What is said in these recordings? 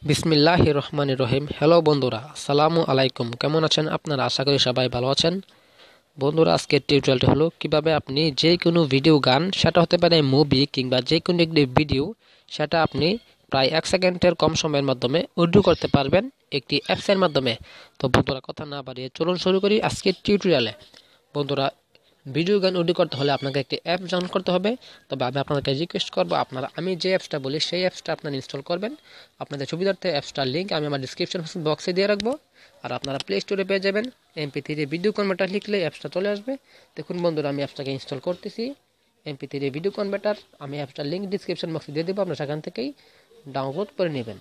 বিসমিল্লাহির রহমানির রহিম। হ্যালো বন্ধুরা, আসসালামু আলাইকুম। কেমন আছেন আপনারা? আশা করি সবাই ভালো আছেন। বন্ধুরা, আজকের টিউটোরিয়ালটি হলো কিভাবে আপনি যে কোনো ভিডিও গান, সেটা হতে পারে মুভি কিংবা যে কোনো একটি ভিডিও, সেটা আপনি প্রায় 1 সেকেন্ডের কম সময়ের মাধ্যমে অডিও করতে পারবেন একটি অ্যাপসের মাধ্যমে। তো বন্ধুরা, কথা না বাড়িয়ে চলুন শুরু করি আজকের টিউটোরিয়ালে। বন্ধুরা, ভিডিও গান অডিও করতে হলে আপনাকে একটি অ্যাপ ডাউনলোড করতে হবে। তবে আমি আপনাদেরকে রিকোয়েস্ট করবো, আমি যে অ্যাপসটা বলি সেই অ্যাপসটা আপনারা ইনস্টল করবেন। আপনাদের সুবিধার্থে অ্যাপসটার লিঙ্ক আমি আমার ডিসক্রিপশন বক্সে দিয়ে রাখবো। আর আপনারা প্লে স্টোরে পেয়ে যাবেন। MP3 ভিডিও কনভার্টার লিখলে অ্যাপসটা চলে আসবে। দেখুন বন্ধুরা, আমি অ্যাপসটাকে ইনস্টল করতেছি। MP3 ভিডিও কনভার্টার, আমি অ্যাপসটার লিঙ্ক ডিসক্রিপশন বক্সে দিয়ে দেবো, আপনারা সেখান থেকেই ডাউনলোড করে নেবেন।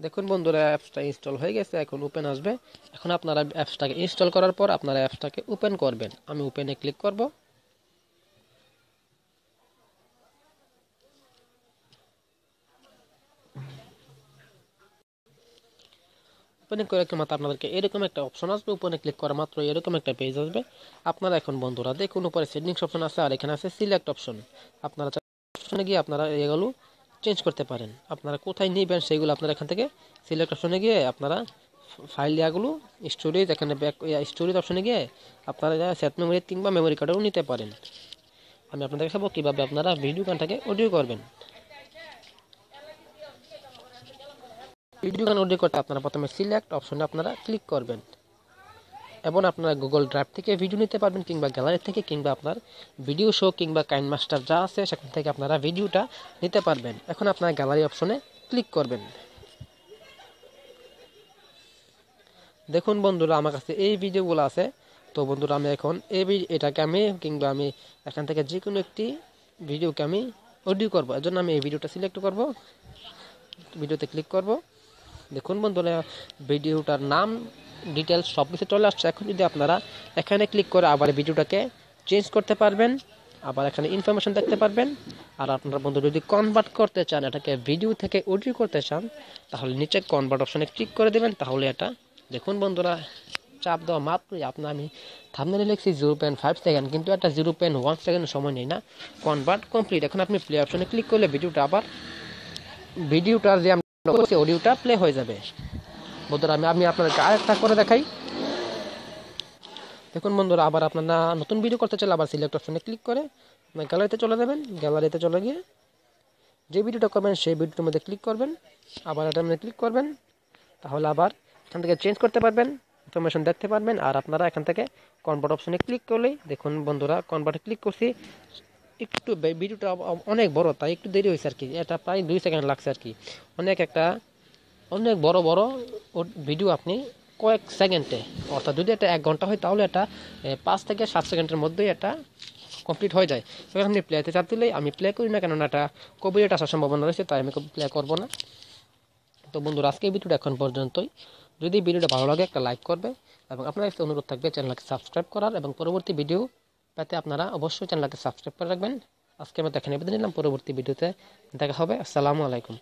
দেখুন বন্ধুরা, অ্যাপসটা ইনস্টল হয়ে গেছে, এখন ওপেন আসবে। এখন আপনারা অ্যাপসটাকে ইনস্টল করার পর আপনারা অ্যাপসটাকে ওপেন করবেন। আমি ওপেনে ক্লিক করব। ওপেনে করে মাত্র আপনাদেরকে এরকম একটা অপশন আসবে। ওপেনে ক্লিক করা মাত্র এরকম একটা পেজ আসবে। আপনারা এখন বন্ধুরা দেখুন, উপরে সেটিংস অপশন আছে আর এখানে আছে সিলেক্ট অপশন। আপনারা অপশনে গিয়ে আপনারা এগুলো চেঞ্জ করতে পারেন। আপনারা কোথায় নেবেন সেগুলো আপনারা এখান থেকে সিলেক্ট অপশনে গিয়ে আপনারা ফাইল ইয়াগুলো স্টোরেজ, এখানে ব্যাক স্টোরেজ অপশনে গিয়ে আপনারা সেট মেমোরি কিংবা মেমোরি কার্ডেও নিতে পারেন। আমি আপনাদের দেখাবো কীভাবে আপনারা ভিডিও গানটাকে অডিও করবেন। ভিডিও গান অডিও করতে আপনারা প্রথমে সিলেক্ট অপশনে আপনারা ক্লিক করবেন এবং আপনারা গুগল ড্রাইভ থেকে ভিডিও নিতে পারবেন কিংবা গ্যালারি থেকে, কিংবা আপনার ভিডিও শো কিংবা কাইন মাস্টার যা আছে সেখান থেকে আপনারা ভিডিওটা নিতে পারবেন। এখন আপনারা গ্যালারি অপশনে ক্লিক করবেন। দেখুন বন্ধুরা, আমার কাছে এই ভিডিওগুলো আছে। তো বন্ধুরা, আমি এখন এটাকে আমি এখান থেকে যে কোনো একটি ভিডিওকে আমি অডিও করব। এর জন্য আমি এই ভিডিওটা সিলেক্ট করব, ভিডিওতে ক্লিক করব। দেখুন বন্ধুরা, ভিডিওটার নাম, ডিটেলস সব কিছু চলে আসছে। এখন যদি আপনারা এখানে ক্লিক করে আবার ভিডিওটাকে চেঞ্জ করতে পারবেন, আবার এখানে ইনফরমেশন দেখতে পারবেন। আর আপনারা বন্ধু যদি কনভার্ট করতে চান, এটাকে ভিডিও থেকে অডিও করতে চান, তাহলে নিচে কনভার্ট অপশনে ক্লিক করে দেবেন। তাহলে এটা দেখুন বন্ধুরা, চাপ দেওয়া মাত্রই আমি থাম্বনেলে লিখছি 0.5 সেকেন্ড, কিন্তু এটা 0.1 সেকেন্ড সময় নেই না। Convert complete. এখন আপনি প্লে অপশনে ক্লিক করলে ভিডিওটার যে অডিওটা প্লে হয়ে যাবে। বন্ধুরা, আমি আপনাদেরকে আরেকটা করে দেখাই। দেখুন বন্ধুরা, আবার আপনারা নতুন ভিডিও করতে চাইলে আবার সিলেক্ট অপশনে ক্লিক করে আপনার গ্যালারিতে চলে যাবেন। গ্যালারিতে চলে গিয়ে যে ভিডিওটা করবেন সেই ভিডিওটার মধ্যে ক্লিক করবেন, আবার এটার মধ্যে ক্লিক করবেন। তাহলে আবার এখান থেকে চেঞ্জ করতে পারবেন, ইনফরমেশন দেখতে পারবেন। আর আপনারা এখান থেকে কনভার্ট অপশনে ক্লিক করলেই দেখুন বন্ধুরা, কনভার্টে ক্লিক করছি। একটু ভিডিওটা অনেক বড়, তাই একটু দেরি হয়েছে আর কি। এটা প্রায় 2 সেকেন্ড লাগছে আর কি। অনেক বড় ভিডিও আপনি কয়েক সেকেন্ডে, অর্থাৎ যদি এটা 1 ঘন্টা হয় তাহলে এটা 5 থেকে 7 সেকেন্ডের মধ্যেই এটা কমপ্লিট হয়ে যায়। তখন আপনি প্লেতে চাপ দিলেই, আমি প্লে করি না, কেননা এটা কপিরাইট আসার সম্ভাবনা রয়েছে, তাই আমি প্লে করব না। তো বন্ধুরা, আজকে ভিডিওটা এখন পর্যন্তই। যদি ভিডিওটা ভালো লাগে একটা লাইক করবে এবং আপনার কাছে অনুরোধ থাকবে চ্যানেলকে সাবস্ক্রাইব করার, এবং পরবর্তী ভিডিও পেতে আপনারা অবশ্যই চ্যানেলকে সাবস্ক্রাইব করে রাখবেন। আজকে আমি এখানে বিদায় নিলাম, পরবর্তী ভিডিওতে দেখা হবে। আসসালামু আলাইকুম।